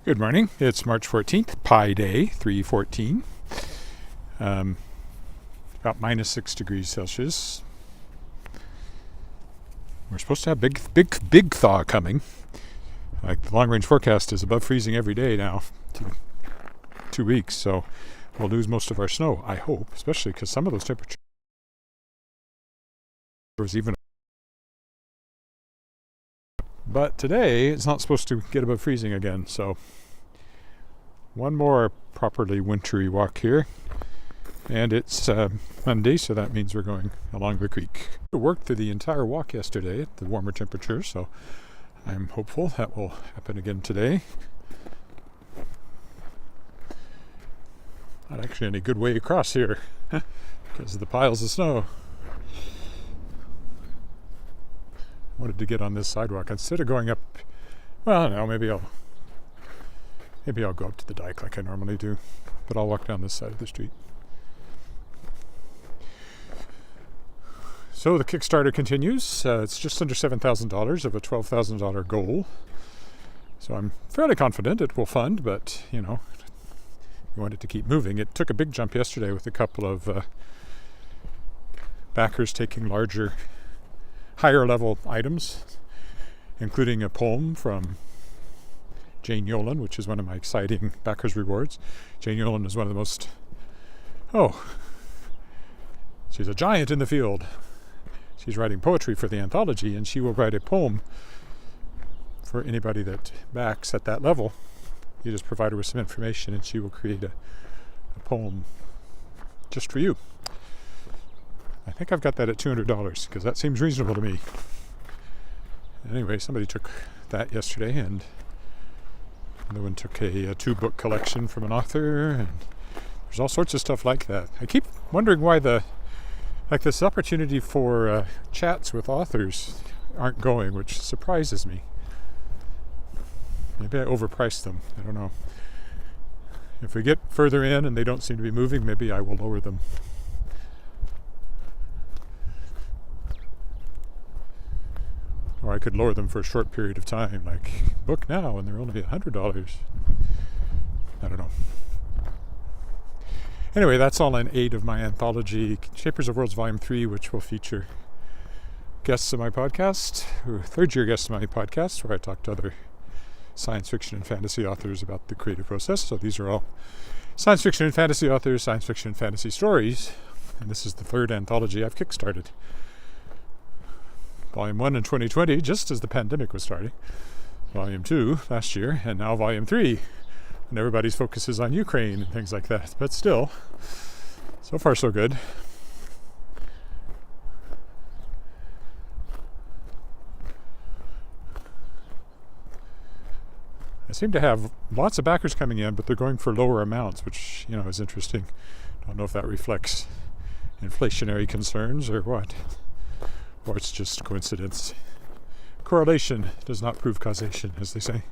Good morning. It's March 14th, Pi Day, 314. About minus 6 degrees Celsius. We're supposed to have big thaw coming. Like the long range forecast is above freezing every day now, 2 weeks. So we'll lose most of our snow, I hope, especially because some of those temperatures even. But today it's not supposed to get above freezing again, so one more properly wintry walk here. And it's Monday, so that means we're going along the creek. I worked through the entire walk yesterday at the warmer temperatures, so I'm hopeful that will happen again today. Not actually any good way across here because of the piles of snow. Wanted to get on this sidewalk instead of going up. Well, no, maybe I'll go up to the dike like I normally do, but I'll walk down this side of the street. So the Kickstarter continues. It's just under $7,000 of a $12,000 goal. So I'm fairly confident it will fund, but we want it to keep moving. It took a big jump yesterday with a couple of backers taking higher level items, including a poem from Jane Yolen, which is one of my exciting backers rewards. Jane Yolen is one of the most, she's a giant in the field. She's writing poetry for the anthology, and she will write a poem for anybody that backs at that level. You just provide her with some information and she will create a poem just for you. I think I've got that at $200 because that seems reasonable to me. Anyway, somebody took that yesterday, and another one took a 2-book collection from an author, and there's all sorts of stuff like that. I keep wondering why this opportunity for chats with authors aren't going, which surprises me. Maybe I overpriced them. I don't know. If we get further in and they don't seem to be moving, maybe I will lower them. Or I could lower them for a short period of time, like book now, and they're only $100. I don't know. Anyway, that's all in aid of my anthology, Shapers of Worlds Volume 3, which will feature guests of my podcast, or third-year guests of my podcast, where I talk to other science fiction and fantasy authors about the creative process. So these are all science fiction and fantasy authors, science fiction and fantasy stories, and this is the third anthology I've kickstarted. Volume 1 in 2020, just as the pandemic was starting. Volume 2 last year, and now Volume 3. And everybody's focus is on Ukraine and things like that. But still, so far so good. I seem to have lots of backers coming in, but they're going for lower amounts, which, is interesting. Don't know if that reflects inflationary concerns or what. Or it's just coincidence. Correlation does not prove causation, as they say.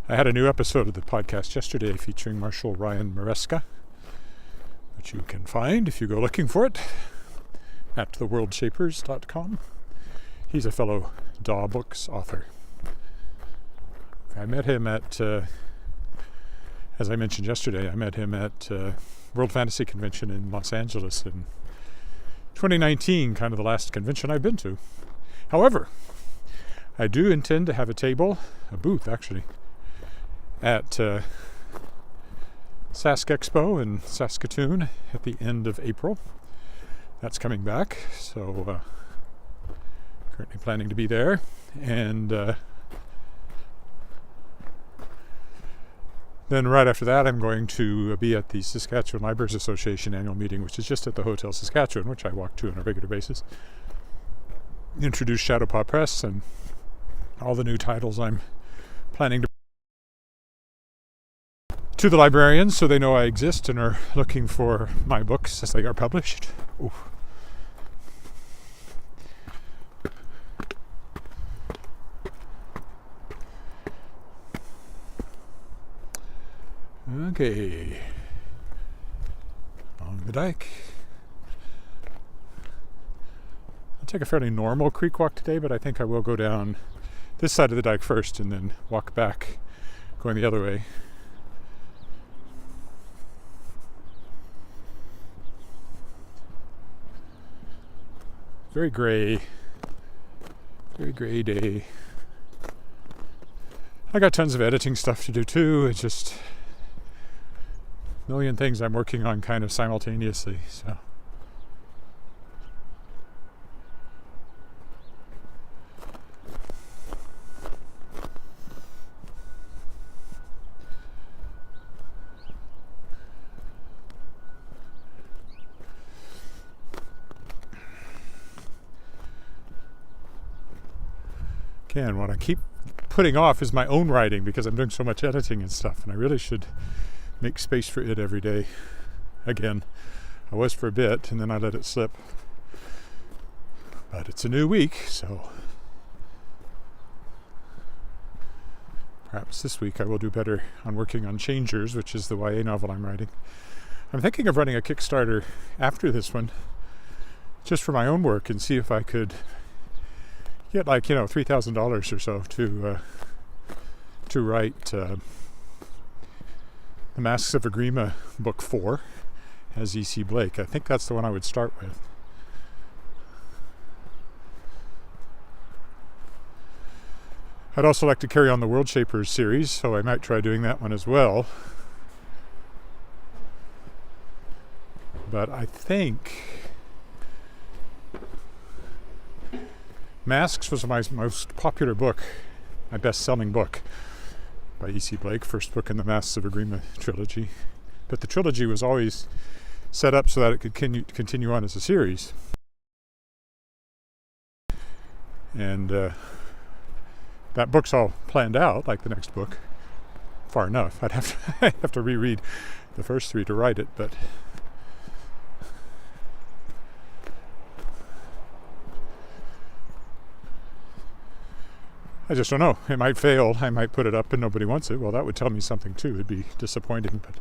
I had a new episode of the podcast yesterday featuring Marshall Ryan Maresca, which you can find if you go looking for it at theworldshapers.com. He's a fellow Daw Books author. I met him at, as I mentioned yesterday, at World Fantasy Convention in Los Angeles in 2019, kind of the last convention I've been to. However, I do intend to have a booth actually, at Sask Expo in Saskatoon at the end of April. That's coming back, so currently planning to be there. And then right after that, I'm going to be at the Saskatchewan Libraries Association annual meeting, which is just at the Hotel Saskatchewan, which I walk to on a regular basis. Introduce Shadowpaw Press and all the new titles I'm planning to the librarians, so they know I exist and are looking for my books as they are published. Ooh. Okay, along the dike. I'll take a fairly normal creek walk today, but I think I will go down this side of the dike first and then walk back going the other way. Very gray day. I got tons of editing stuff to do too. It's just a million things I'm working on kind of simultaneously, so. Again, what I keep putting off is my own writing because I'm doing so much editing and stuff, and I really should make space for it every day. Again, I was for a bit and then I let it slip. But it's a new week, so perhaps this week I will do better on working on Changers, which is the YA novel I'm writing. I'm thinking of running a Kickstarter after this one, just for my own work, and see if I could get like, $3,000 or so to write The Masks of Agrima book 4 as E.C. Blake. I think that's the one I would start with. I'd also like to carry on the World Shapers series, so I might try doing that one as well. But I think Masks was my most popular book, my best-selling book by E.C. Blake, first book in the Masks of Agrima trilogy. But the trilogy was always set up so that it could continue on as a series. And that book's all planned out, like the next book, far enough. I'd have to reread the first 3 to write it, but I just don't know. It might fail. I might put it up and nobody wants it. Well, that would tell me something too. It'd be disappointing, but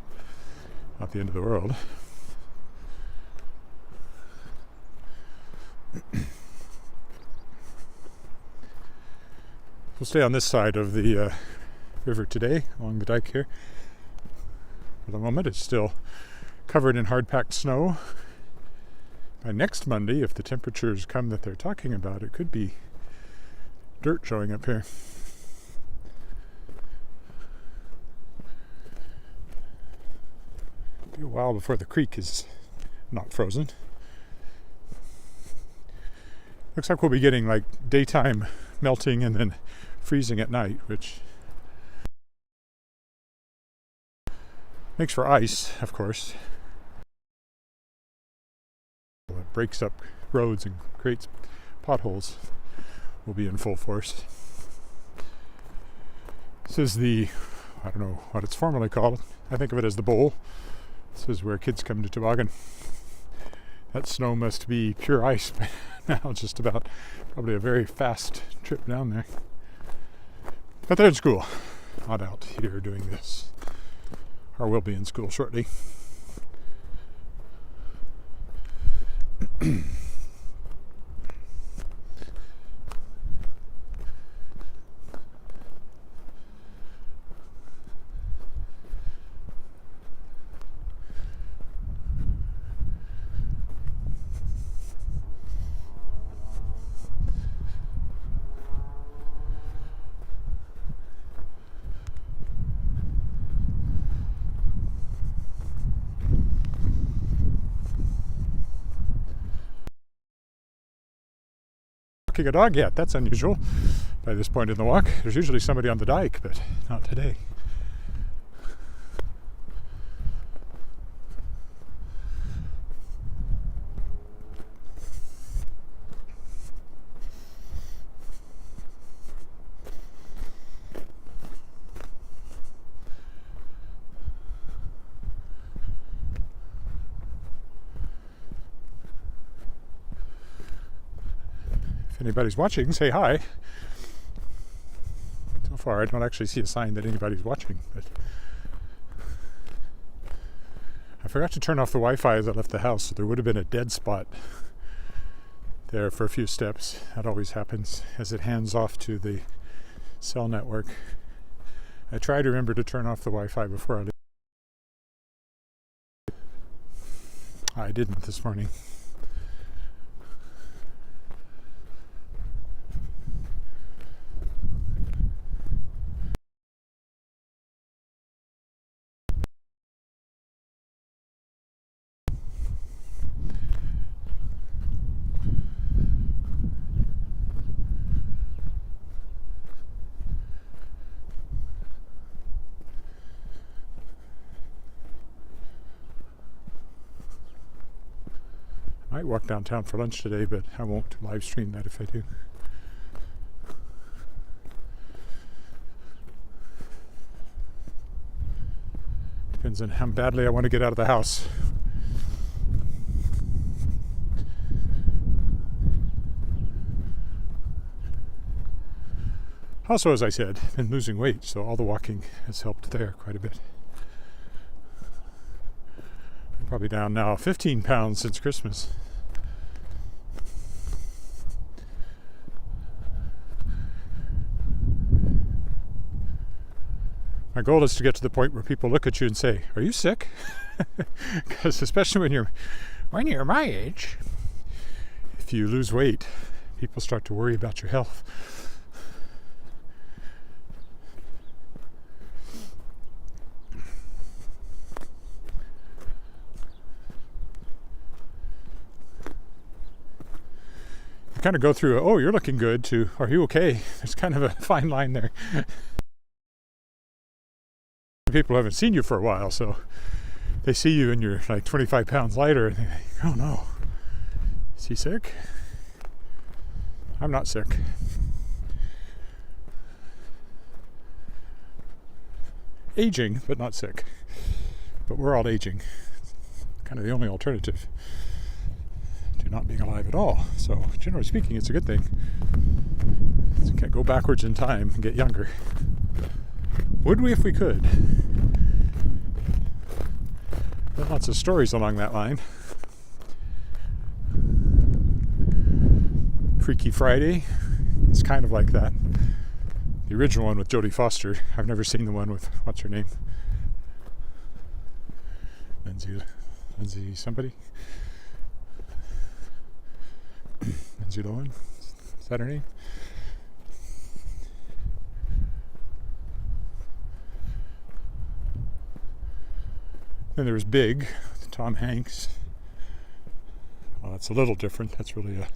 not the end of the world. We'll stay on this side of the river today, along the dike here. For the moment, it's still covered in hard-packed snow. By next Monday, if the temperatures come that they're talking about, it could be dirt showing up here. It'll be a while before the creek is not frozen. Looks like we'll be getting like daytime melting and then freezing at night, which makes for ice, of course. It breaks up roads and creates potholes. Will be in full force. This is the, I don't know what it's formally called. I think of it as the bowl. This is where kids come to toboggan. That snow must be pure ice by now, just about. Probably a very fast trip down there. But they're in school, not out here doing this. Or will be in school shortly. Walking a dog yet? That's unusual by this point in the walk. There's usually somebody on the dike, but not today. If anybody's watching, say hi. So far, I don't actually see a sign that anybody's watching, but I forgot to turn off the Wi-Fi as I left the house, so there would have been a dead spot there for a few steps. That always happens as it hands off to the cell network. I try to remember to turn off the Wi-Fi before I leave. I didn't this morning. I might walk downtown for lunch today, but I won't live stream that if I do. Depends on how badly I want to get out of the house. Also, as I said, been losing weight, so all the walking has helped there quite a bit. I'm probably down now 15 pounds since Christmas. My goal is to get to the point where people look at you and say, "Are you sick?" Because especially when you're my age, if you lose weight, people start to worry about your health. You kind of go through, "Oh, you're looking good," to, "Are you okay?" There's kind of a fine line there. People haven't seen you for a while, so they see you and you're like 25 pounds lighter and they think, "Oh no, is he sick?" I'm not sick. Aging, but not sick. But we're all aging. Kind of the only alternative to not being alive at all. So generally speaking, it's a good thing. So you can't go backwards in time and get younger. Would we if we could? There are lots of stories along that line. Freaky Friday is kind of like that. The original one with Jodie Foster. I've never seen the one with, what's her name? Lindsay somebody? Lindsay Lohan? Is that her name? Then there was Big, with Tom Hanks. Well, that's a little different. That's really a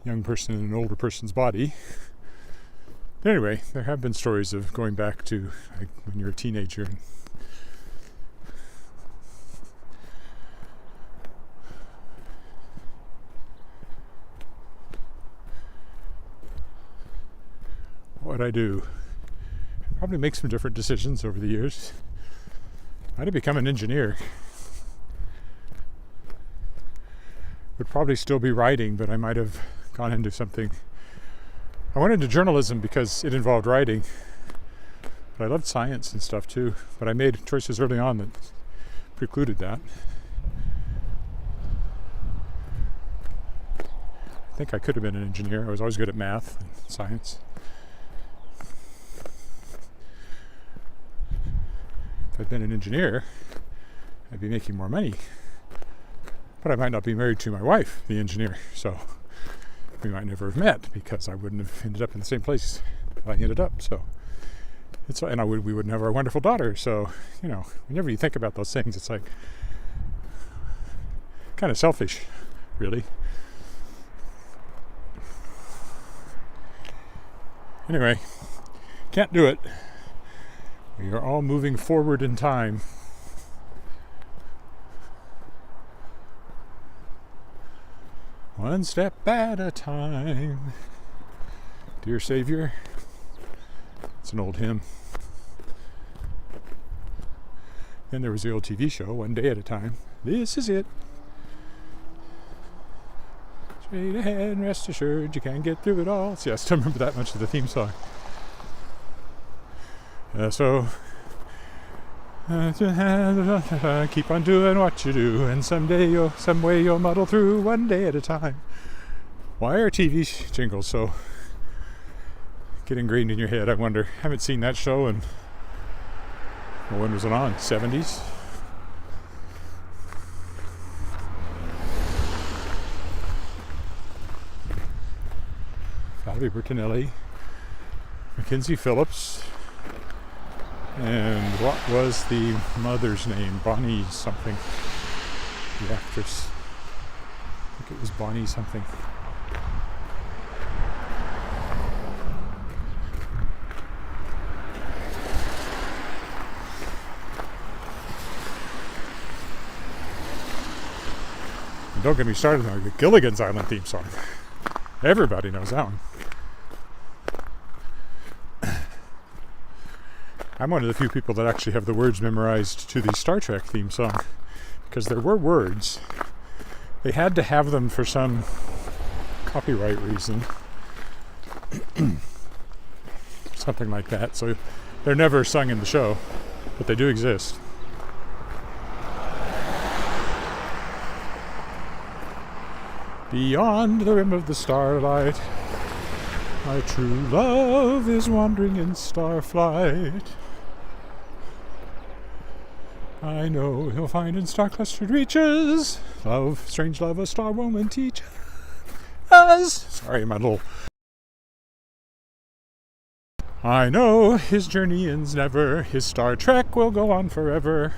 young person in an older person's body. But anyway, there have been stories of going back to like, when you're a teenager. What would I do? Probably make some different decisions over the years. I'd have become an engineer. Would probably still be writing, but I might have gone into something. I went into journalism because it involved writing. But I loved science and stuff too. But I made choices early on that precluded that. I think I could have been an engineer. I was always good at math and science. If I'd been an engineer, I'd be making more money. But I might not be married to my wife, the engineer, so we might never have met because I wouldn't have ended up in the same place I ended up. So we wouldn't have our wonderful daughter. So, whenever you think about those things, it's like kind of selfish, really. Anyway, can't do it. We are all moving forward in time. One step at a time. Dear Savior. It's an old hymn. Then there was the old TV show, One Day at a Time. This is it. Straight ahead, rest assured, you can get through it all. See, I still remember that much of the theme song. Keep on doing what you do, and some way you'll muddle through, one day at a time. Why are TV jingles so get ingrained in your head? I wonder. Haven't seen that show in, well, when was it on? 70s? Bobby Bertinelli, Mackenzie Phillips, and what was the mother's name? Bonnie something. The actress. I think it was Bonnie something. And don't get me started on the Gilligan's Island theme song. Everybody knows that one. I'm one of the few people that actually have the words memorized to the Star Trek theme song, because there were words. They had to have them for some copyright reason. Something like that. So they're never sung in the show, but they do exist. Beyond the rim of the starlight, my true love is wandering in starflight. I know he'll find in star-clustered reaches love, strange love, a star woman teaches us. Sorry, my little... I know his journey ends never, his Star Trek will go on forever.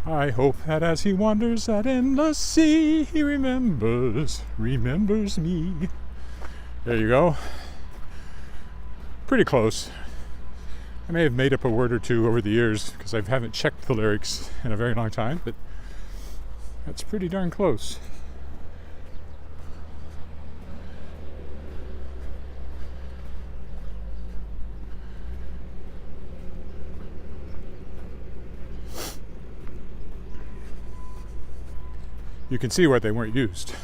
I hope that as he wanders that endless sea, he remembers me. There you go. Pretty close. I may have made up a word or two over the years because I haven't checked the lyrics in a very long time, but that's pretty darn close. You can see why they weren't used.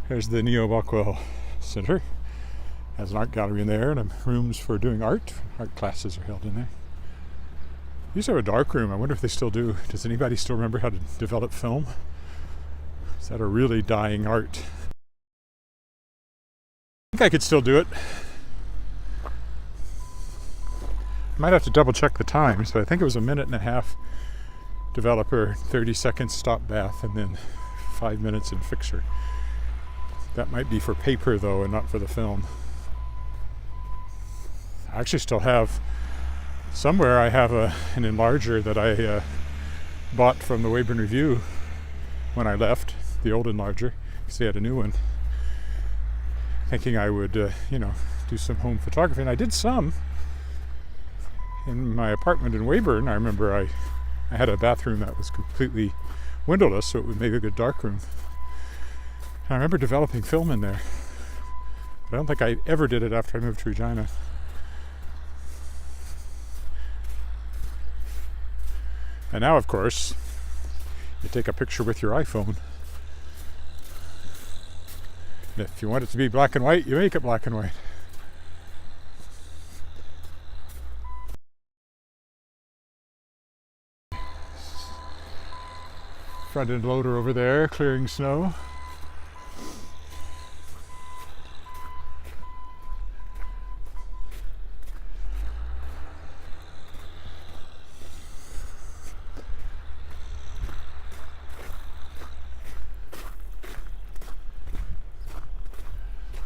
There's the Neo-Rockwell Center. Has an art gallery in there and rooms for doing art. Art classes are held in there. Used to have a dark room. I wonder if they still do. Does anybody still remember how to develop film? Is that a really dying art? I think I could still do it. Might have to double check the times, but I think it was a 1.5 developer, 30 seconds stop bath, and then 5 minutes in fixture. That might be for paper though, and not for the film. I actually still have, somewhere I have an enlarger that I bought from the Weyburn Review when I left, the old enlarger, because they had a new one. Thinking I would, do some home photography, and I did some. In my apartment in Weyburn, I remember I had a bathroom that was completely windowless, so it would make a good dark room. And I remember developing film in there. But I don't think I ever did it after I moved to Regina. And now, of course, you take a picture with your iPhone. And if you want it to be black and white, you make it black and white. Front end loader over there, clearing snow.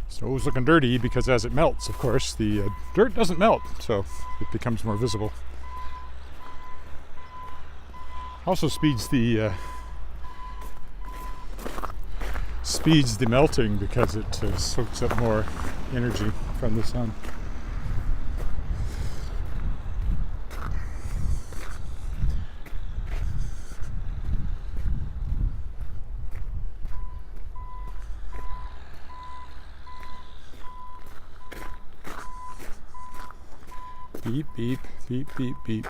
Snow's looking dirty because as it melts, of course, the dirt doesn't melt, so it becomes more visible. Also speeds the melting because it soaks up more energy from the sun. Beep, beep, beep, beep, beep.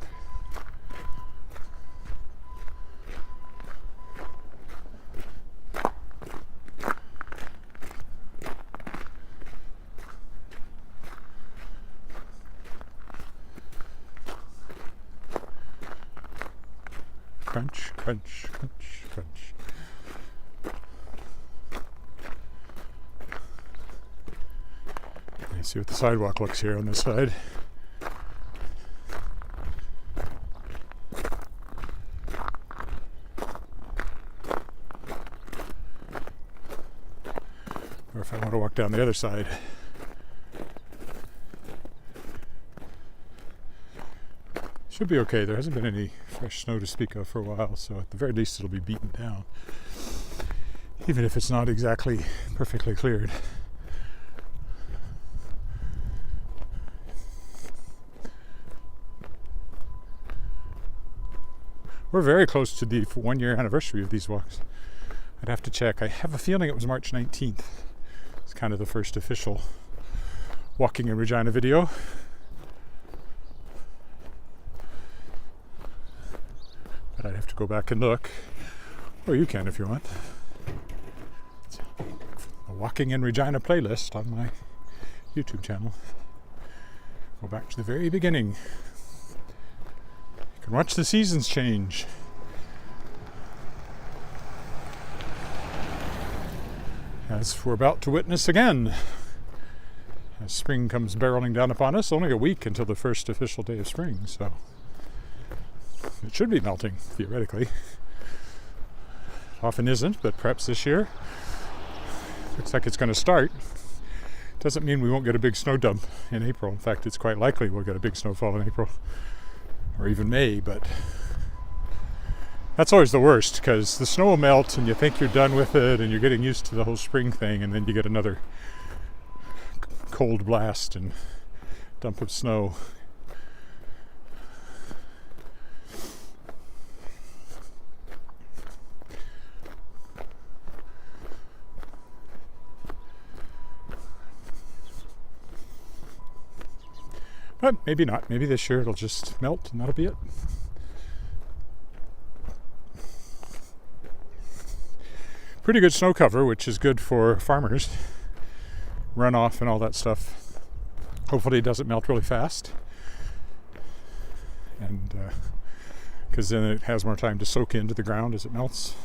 Crunch, crunch, crunch, crunch. Let's see what the sidewalk looks here on this side. Or if I want to walk down the other side. Should be okay. There hasn't been any fresh snow to speak of for a while, so at the very least it'll be beaten down. Even if it's not exactly perfectly cleared. We're very close to the 1-year anniversary of these walks. I'd have to check. I have a feeling it was March 19th. It's kind of the first official walking in Regina video. But I'd have to go back and look. Or you can if you want. It's a Walking in Regina playlist on my YouTube channel. Go back to the very beginning. You can watch the seasons change. As we're about to witness again. As spring comes barreling down upon us, only a week until the first official day of spring, so it should be melting, theoretically. Often isn't, but perhaps this year. Looks like it's going to start. Doesn't mean we won't get a big snow dump in April. In fact, it's quite likely we'll get a big snowfall in April. Or even May, but that's always the worst, because the snow will melt and you think you're done with it and you're getting used to the whole spring thing, and then you get another cold blast and dump of snow. But maybe not. Maybe this year it'll just melt and that'll be it. Pretty good snow cover, which is good for farmers. Runoff and all that stuff. Hopefully it doesn't melt really fast. And because then it has more time to soak into the ground as it melts.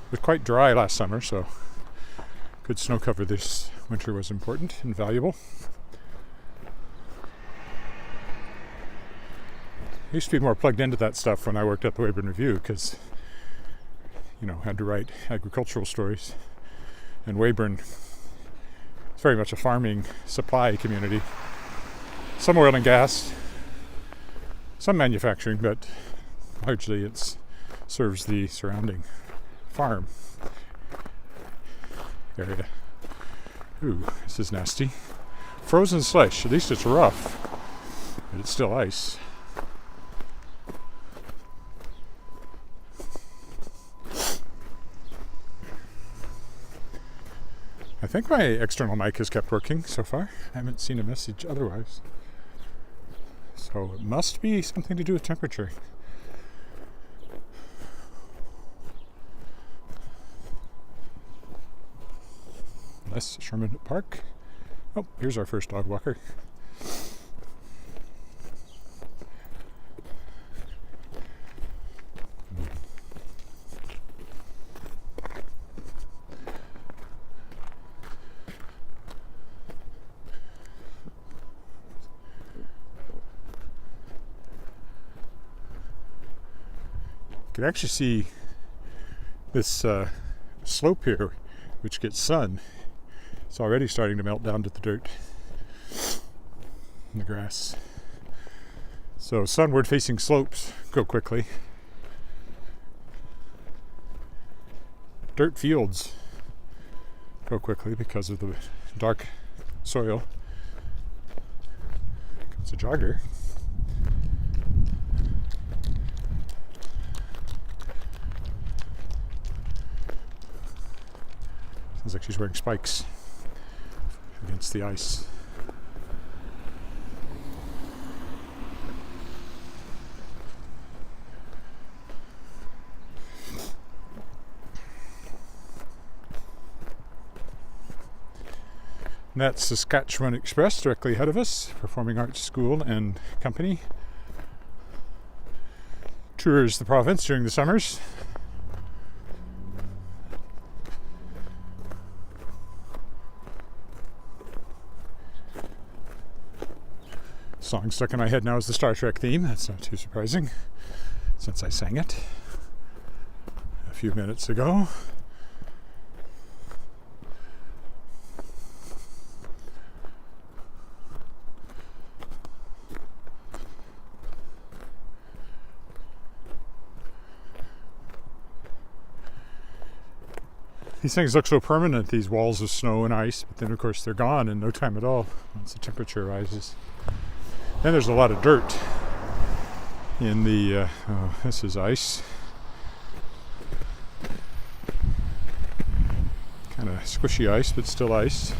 It was quite dry last summer, so good snow cover this winter was important and valuable. I used to be more plugged into that stuff when I worked at the Weyburn Review, because, you know, had to write agricultural stories. And Weyburn is very much a farming supply community. Some oil and gas, some manufacturing, but largely it serves the surrounding farm area. Ooh, this is nasty. Frozen slush. At least it's rough, but it's still ice. I think my external mic has kept working so far. I haven't seen a message otherwise. So it must be something to do with temperature. Less Sherman Park. Oh, here's our first dog walker. You can actually see this slope here, which gets sun. It's already starting to melt down to the dirt and the grass. So sunward facing slopes go quickly. Dirt fields go quickly because of the dark soil. Comes a jogger. Sounds like she's wearing spikes against the ice. And that's Saskatchewan Express directly ahead of us, Performing Arts School and Company. Tours the province during the summers. song stuck in my head now is the Star Trek theme. That's not too surprising, since I sang it a few minutes ago. These things look so permanent, these walls of snow and ice, but then of course they're gone in no time at all once the temperature rises. Then there's a lot of dirt in the, this is ice. Kind of squishy ice, but still ice.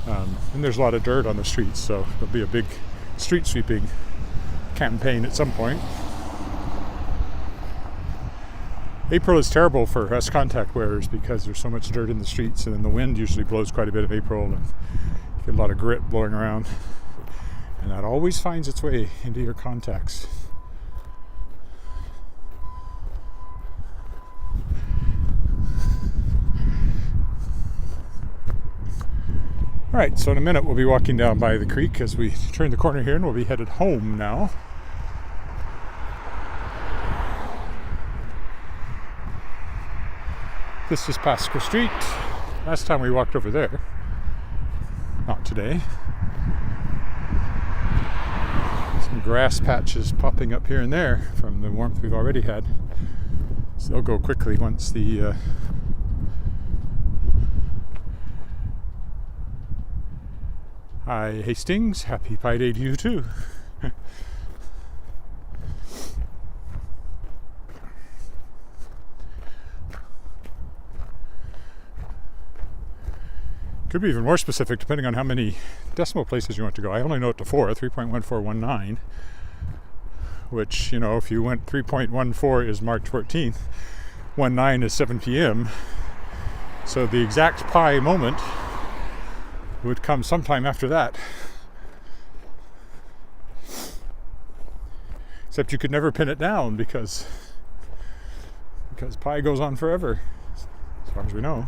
And there's a lot of dirt on the streets, so there'll be a big street sweeping campaign at some point. April is terrible for us contact wearers because there's so much dirt in the streets, and then the wind usually blows quite a bit of April, and you get a lot of grit blowing around, and that always finds its way into your contacts. Alright, so in a minute we'll be walking down by the creek as we turn the corner here, and we'll be headed home now. This is Pasco Street. Last time we walked over there. Not today. Some grass patches popping up here and there from the warmth we've already had. So they'll go quickly once the Hi Hastings, happy Pi Day to you too. Could be even more specific depending on how many decimal places you want to go. I only know it to 4, 3.1419, which, you know, if you went 3.14 is March 14th, 19 is 7 p.m. So the exact pi moment would come sometime after that. Except you could never pin it down because pi goes on forever, as far as we know.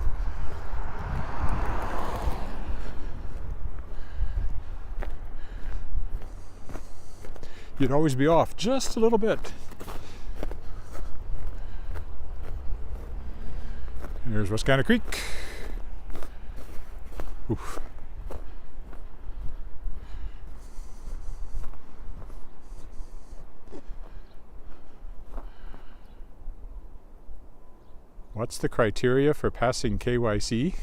You'd always be off just a little bit. And here's Wascana Creek. Oof. What's the criteria for passing KYC?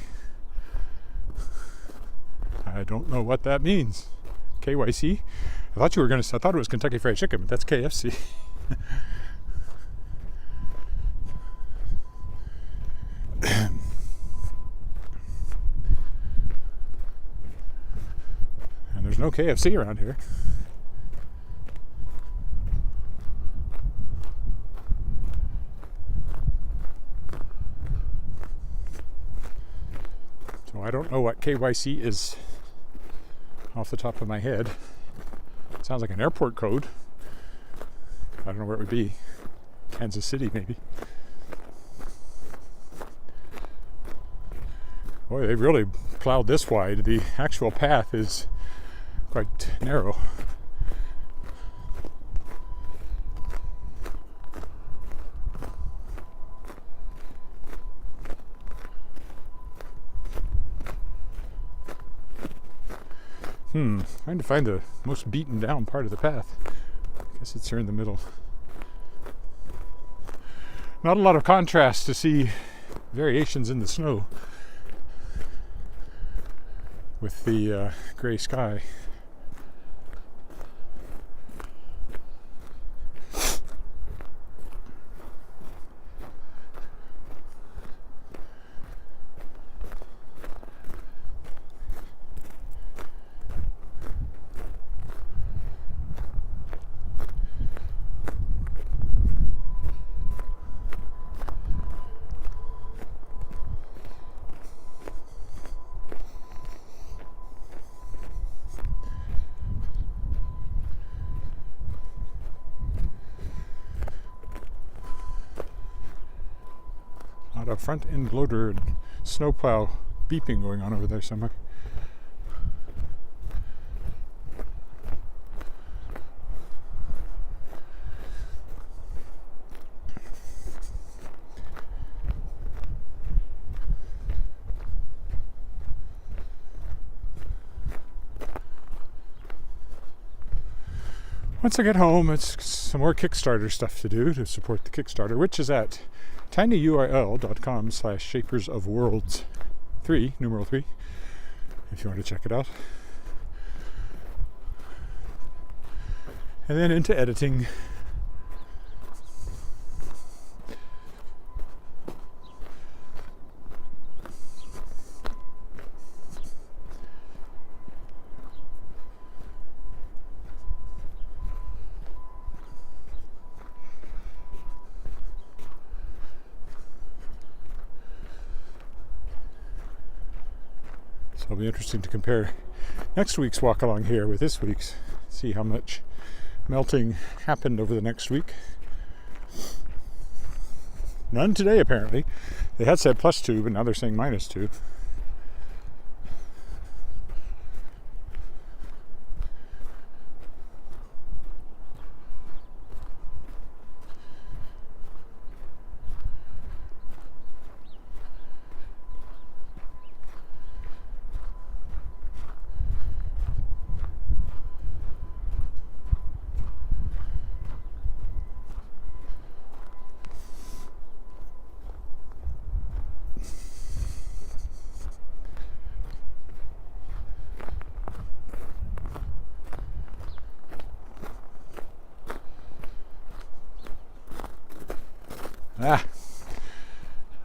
I don't know what that means. KYC? I thought it was Kentucky Fried Chicken, but that's KFC. And there's no KFC around here. So I don't know what KYC is off the top of my head. Sounds like an airport code. I don't know where it would be. Kansas City, maybe. Boy, they really plowed this wide. The actual path is quite narrow. Trying to find the most beaten down part of the path. I guess it's here in the middle. Not a lot of contrast to see variations in the snow with the gray sky. A front end loader and snowplow beeping going on over there somewhere. once I get home, it's some more Kickstarter stuff to do to support the Kickstarter, which is at tinyurl.com/shapersofworlds3, numeral 3, if you want to check it out. And then into editing. So it'll be interesting to compare next week's walk along here with this week's, see how much melting happened over the next week. None today, apparently. They had said +2, but now they're saying -2.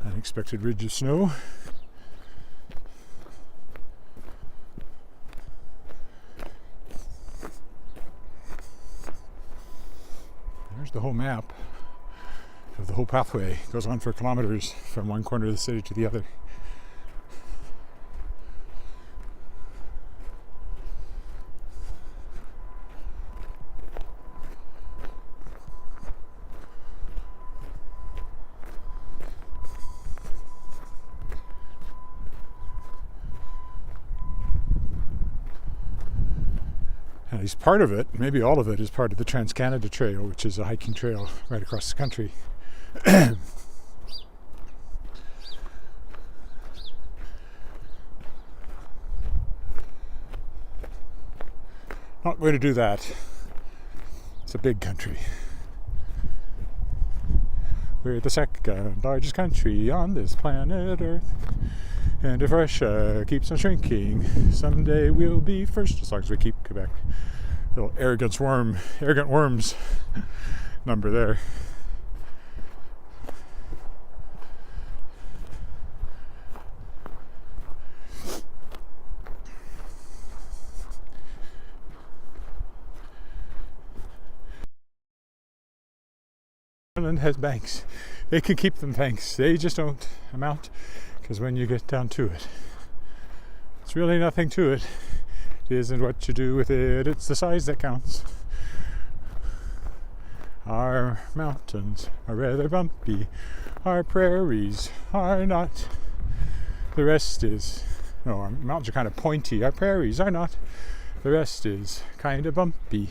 Unexpected ridge of snow. There's the whole map of the whole pathway. It goes on for kilometers from one corner of the city to the other. At least part of it, maybe all of it, is part of the Trans-Canada Trail, which is a hiking trail right across the country. Not going to do that. It's a big country. We're the second largest country on this planet Earth. And if Russia keeps on shrinking, someday we'll be first, as long as we keep Quebec. Little arrogant worms number there. Ireland has banks. They can keep them banks. They just don't amount, because when you get down to it, it's really nothing to it. It isn't what you do with it, it's the size that counts. Our mountains are rather bumpy, our prairies are not. The rest is, no, our mountains are kind of pointy, our prairies are not. The rest is kind of bumpy.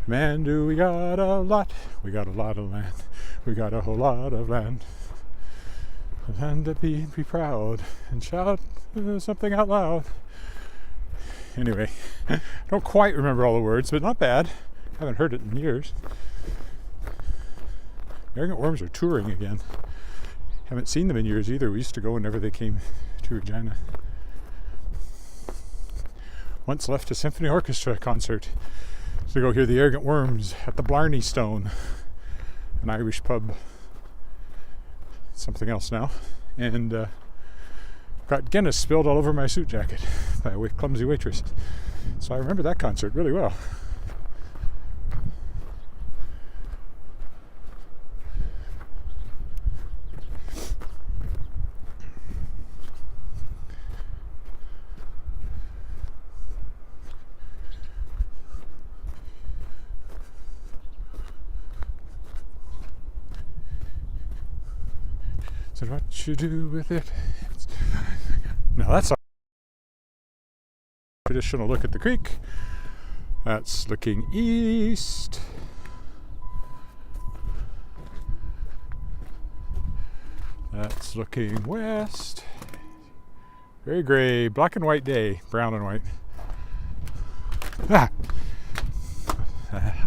Man, do we got a lot. We got a lot of land. We got a whole lot of land. And to be proud and shout something out loud. Anyway, I don't quite remember all the words, but not bad. Haven't heard it in years. Arrogant Worms are touring again. Haven't seen them in years either. We used to go whenever they came to Regina. Once left a symphony orchestra concert to go hear the Arrogant Worms at the Blarney Stone, an Irish pub. Something else now. And got Guinness spilled all over my suit jacket by a clumsy waitress. So I remember that concert really well. So what you do with it? Now that's a traditional look at the creek. That's looking east. That's looking west. Very gray, black and white day, brown and white.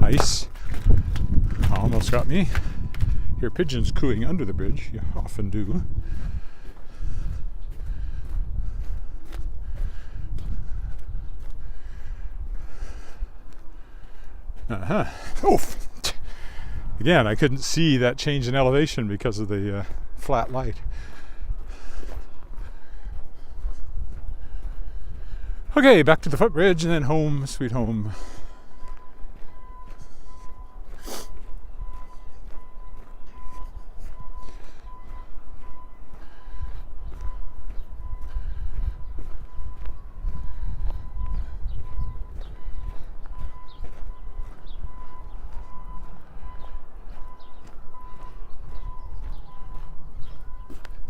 Ice almost got me. Hear pigeons cooing under the bridge. You often do. Oh! Again, I couldn't see that change in elevation because of the flat light. Okay, back to the footbridge and then home, sweet home.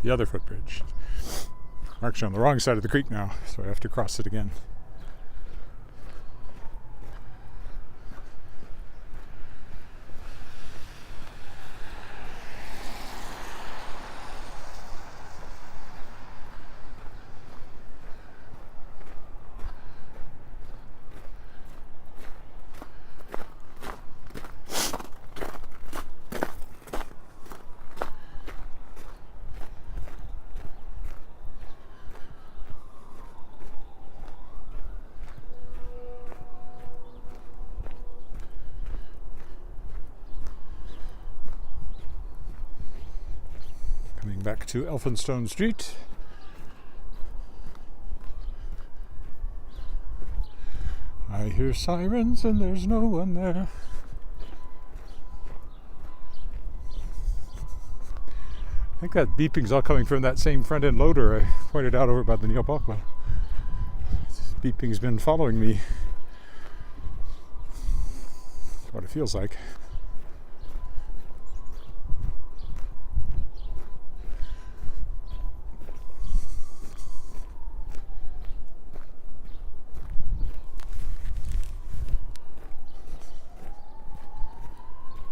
The other footbridge. I'm actually on the wrong side of the creek now, so I have to cross it again. Coming back to Elphinstone Street. I hear sirens and there's no one there. I think that beeping's all coming from that same front end loader I pointed out over by the Neil Balkwell. This beeping's been following me. That's what it feels like.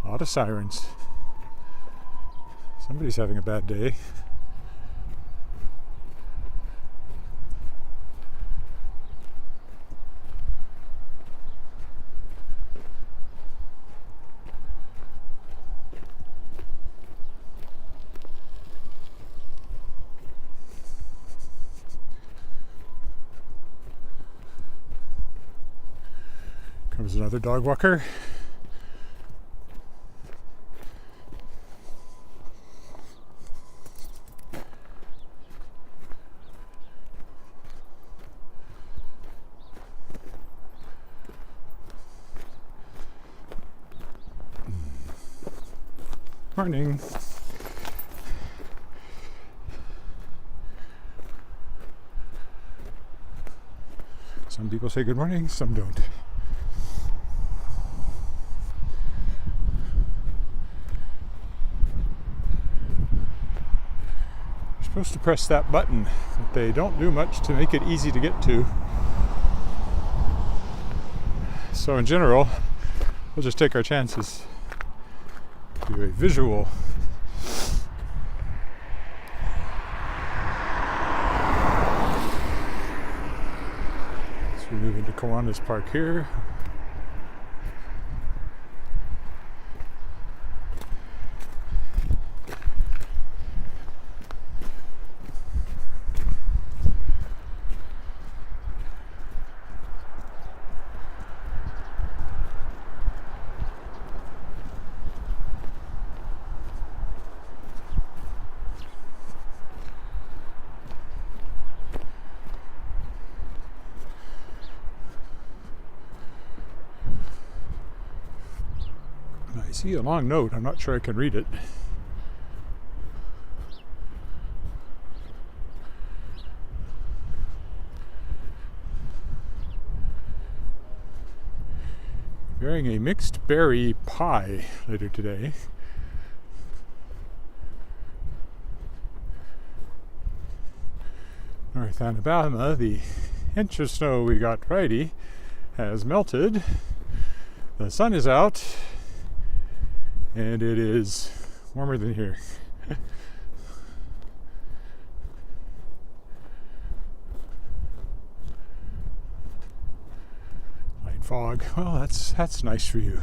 A lot of sirens. Somebody's having a bad day. Comes another dog walker. Morning. Some people say good morning, some don't. You're supposed to press that button, but they don't do much to make it easy to get to. So in general, we'll just take our chances. Do a visual. So we move into Kiwanis Park here. I see a long note. I'm not sure I can read it. Bearing a mixed berry pie later today. North Alabama, the inch of snow we got Friday has melted. The sun is out. And it is warmer than here. Line fog. Well, that's nice for you.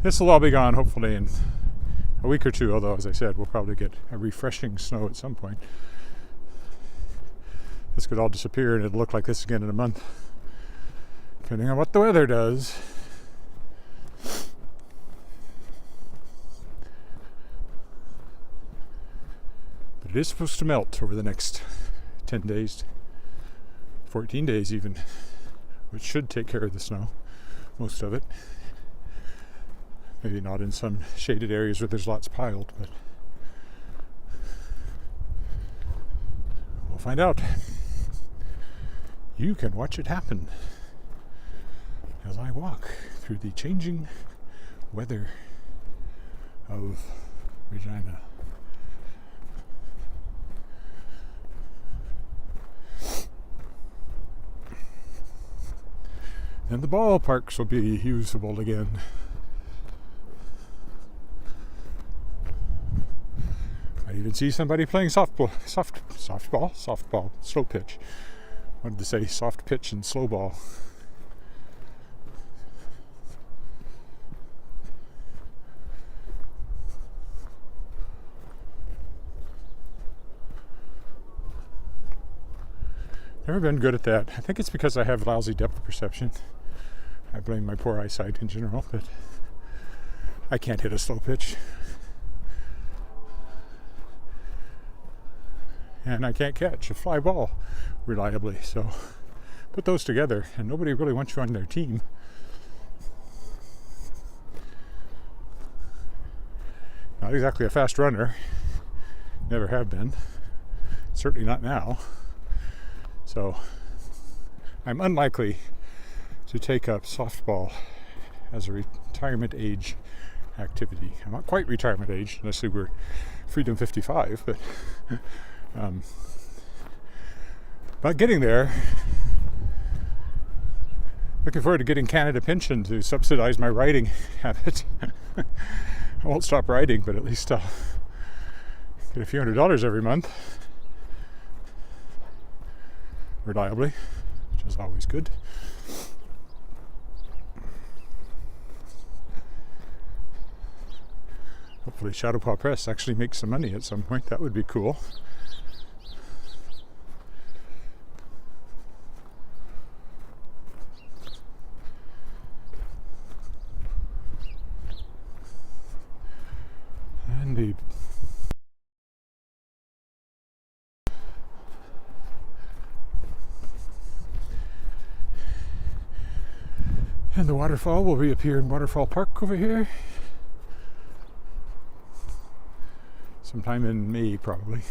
This will all be gone hopefully in a week or two, although as I said, we'll probably get a refreshing snow at some point. This could all disappear and it'll look like this again in a month, depending on what the weather does. But it is supposed to melt over the next 10 days, 14 days even, which should take care of the snow, most of it. Maybe not in some shaded areas where there's lots piled, but we'll find out. You can watch it happen as I walk through the changing weather of Regina. And the ballparks will be usable again. I even see somebody playing softball, slow pitch. I wanted to say soft pitch and slow ball. Never been good at that. I think it's because I have lousy depth perception. I blame my poor eyesight in general, but I can't hit a slow pitch. And I can't catch a fly ball reliably, so put those together and nobody really wants you on their team. Not exactly a fast runner, never have been, certainly not now, so I'm unlikely to take up softball as a retirement age activity. I'm not quite retirement age, unless we were Freedom 55, but getting there. Looking forward to getting Canada Pension to subsidize my riding habit. I won't stop riding, but at least I'll get a few $100s every month reliably, which is always good. Hopefully Shadowpaw Press actually makes some money at some point. That would be cool. And the waterfall will reappear in Waterfall Park over here. Sometime in May, probably.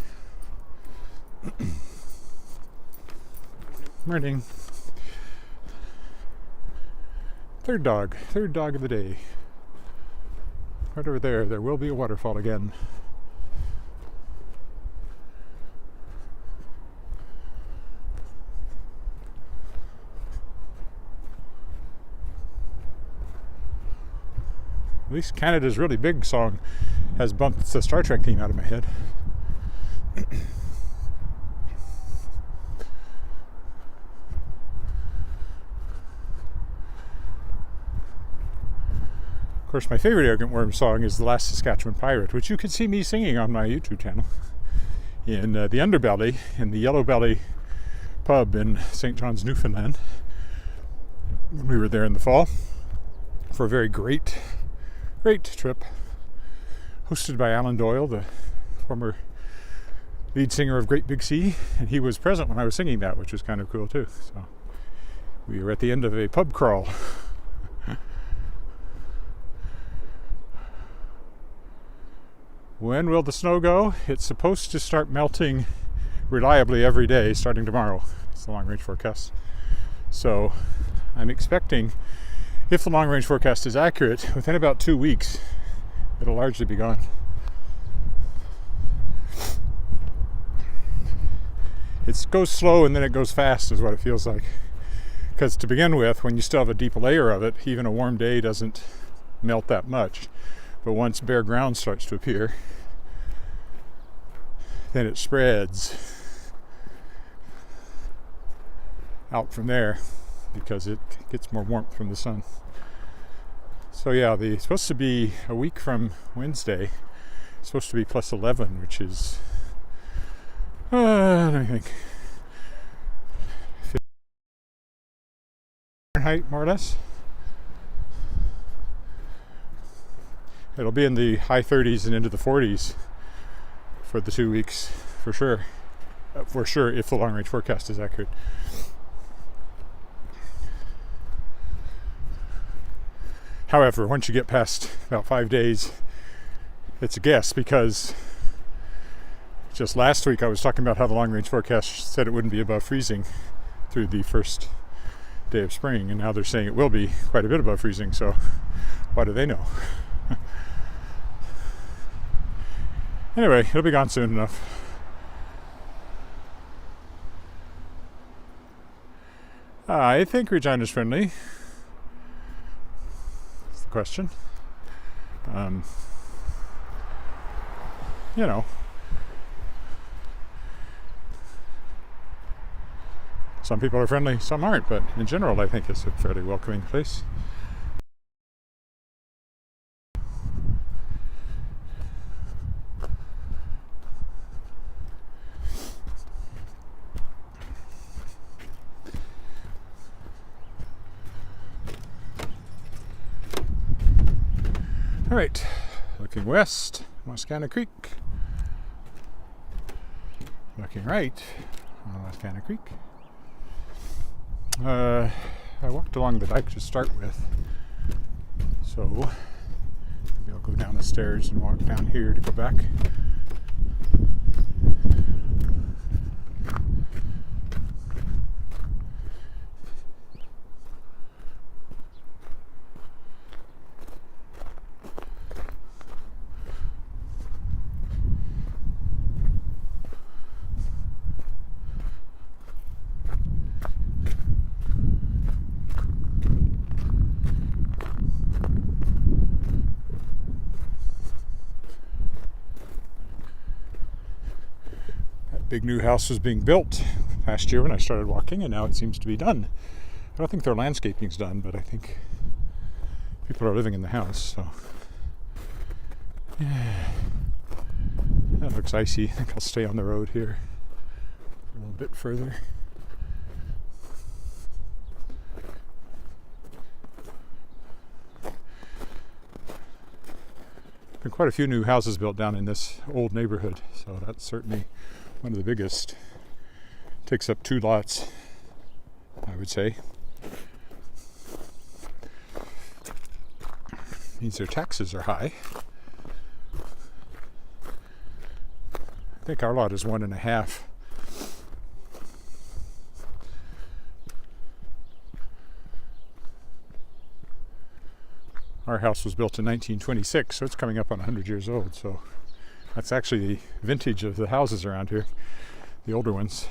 Morning. Third dog of the day. Right over there will be a waterfall again. At least Canada's Really Big song has bumped the Star Trek theme out of my head. Of course, my favorite Arrogant Worm song is The Last Saskatchewan Pirate, which you can see me singing on my YouTube channel in the Underbelly, in the Yellow Belly pub in St. John's, Newfoundland, when we were there in the fall for a very great trip, hosted by Alan Doyle, the former lead singer of Great Big Sea, and he was present when I was singing that, which was kind of cool too. So we were at the end of a pub crawl. When will the snow go? It's supposed to start melting reliably every day starting tomorrow. It's the long range forecast. So I'm expecting, if the long range forecast is accurate, within about 2 weeks, it'll largely be gone. It goes slow and then it goes fast is what it feels like. Because to begin with, when you still have a deep layer of it, even a warm day doesn't melt that much. But once bare ground starts to appear, then it spreads out from there. because it gets more warmth from the sun. So yeah, it's supposed to be a week from Wednesday. It's supposed to be plus 11, which is, let me think, Fahrenheit, more or less. It'll be in the high 30s and into the 40s for the 2 weeks, for sure. For sure, if the long-range forecast is accurate. However, once you get past about 5 days, it's a guess, because just last week I was talking about how the long-range forecast said it wouldn't be above freezing through the first day of spring, and now they're saying it will be quite a bit above freezing, so why do they know? Anyway, it'll be gone soon enough. I think Regina's friendly. That's the question. You know, some people are friendly, some aren't, but in general I think it's a fairly welcoming place. All right, looking west, Wascana Creek. Looking right on Wascana Creek. I walked along the dike to start with, so maybe I'll go down the stairs and walk down here to go back. Big new house was being built last year when I started walking, and now it seems to be done. I don't think their landscaping's done, but I think people are living in the house, so yeah. That looks icy. I think I'll stay on the road here a little bit further. Been quite a few new houses built down in this old neighborhood, so that's certainly one of the biggest. Takes up 2 lots, I would say. Means their taxes are high. I think our lot is 1.5. Our house was built in 1926, so it's coming up on 100 years old. So that's actually the vintage of the houses around here, the older ones.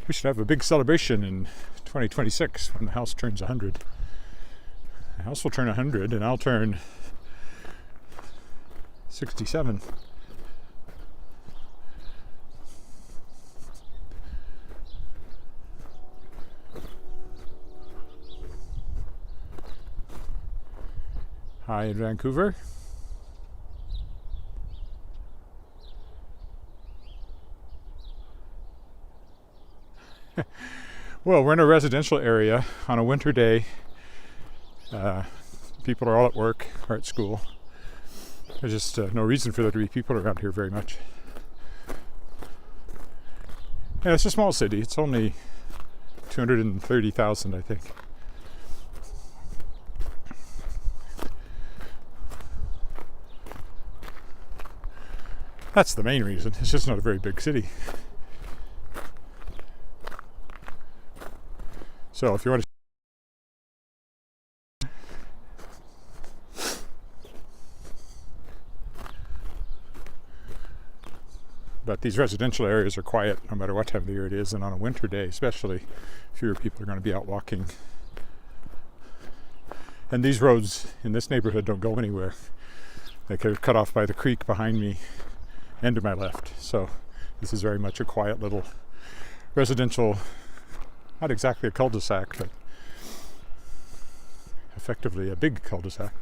We should have a big celebration in 2026 when the house turns 100. The house will turn 100 and I'll turn 67. Hi in Vancouver. Well, we're in a residential area on a winter day. People are all at work or at school. There's just no reason for there to be people around here very much. Yeah, it's a small city. It's only 230,000, I think. That's the main reason. It's just not a very big city. So if you want to... But these residential areas are quiet no matter what time of the year it is, and on a winter day especially, fewer people are going to be out walking. And these roads in this neighborhood don't go anywhere. They are cut off by the creek behind me and to my left. So this is very much a quiet little residential, not exactly a cul-de-sac, but effectively a big cul-de-sac.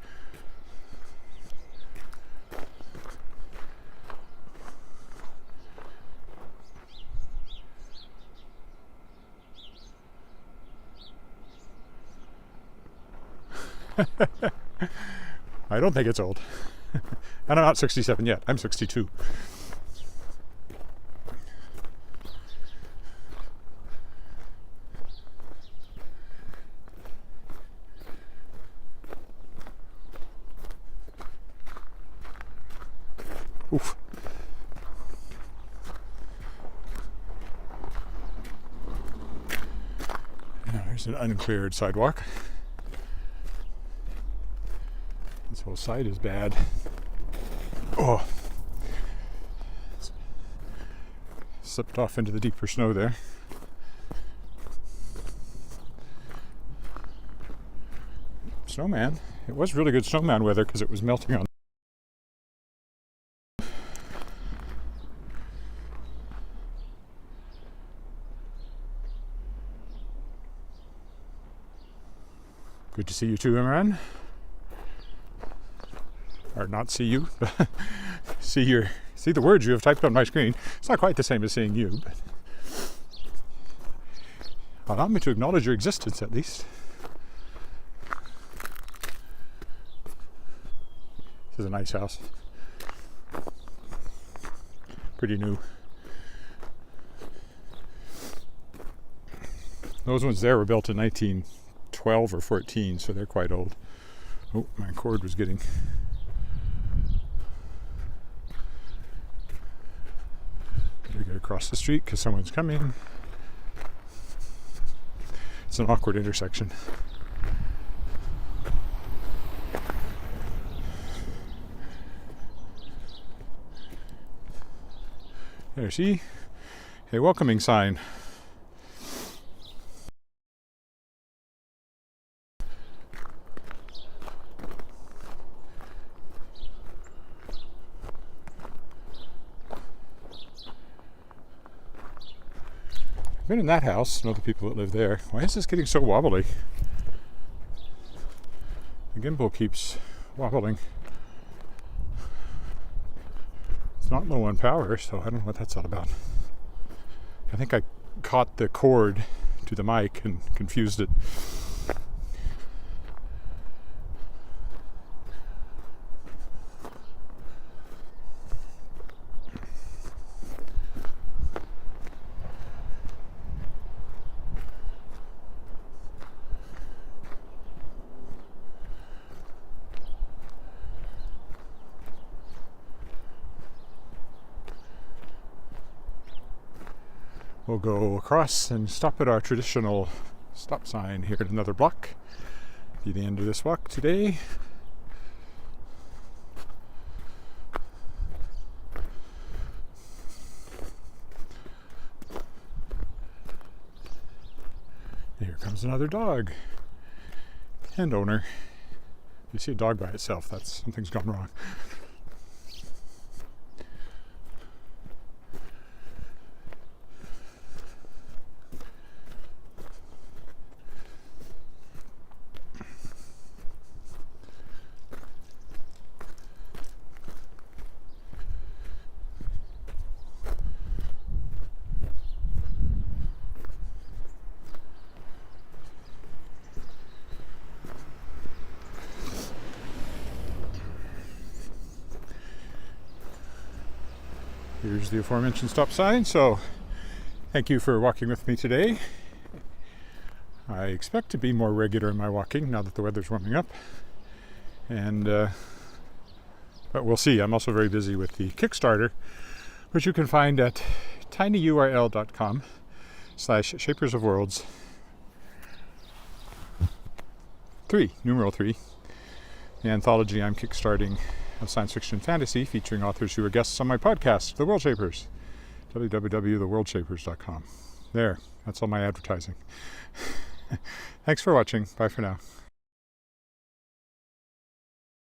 I don't think it's old. And I'm not 67 yet. I'm 62. Oof. Now there's an uncleared sidewalk. This whole side is bad. Oh. Slipped off into the deeper snow there. Snowman. It was really good snowman weather because it was melting on. Good to see you too, Imran. Or not see you, but see the words you have typed on my screen. It's not quite the same as seeing you, but allow me to acknowledge your existence at least. This is a nice house. Pretty new. Those ones there were built in 1912 or 14, so they're quite old. Oh, my cord was getting... Better get across the street because someone's coming. It's an awkward intersection. There, see? A welcoming sign. I've been in that house, know the people that live there. Why is this getting so wobbly? The gimbal keeps wobbling. It's not low on power, so I don't know what that's all about. I think I caught the cord to the mic and confused it. We'll go across and stop at our traditional stop sign here at another block. Be the end of this walk today. Here comes another dog and owner. If you see a dog by itself, that's something's gone wrong. Here's the aforementioned stop sign, so thank you for walking with me today. I expect to be more regular in my walking now that the weather's warming up, and but we'll see. I'm also very busy with the Kickstarter, which you can find at tinyurl.com/shapersofworlds 3, numeral 3, the anthology I'm kickstarting of science fiction and fantasy featuring authors who are guests on my podcast, The World Shapers, www.theworldshapers.com. There, that's all my advertising. Thanks for watching. Bye for now.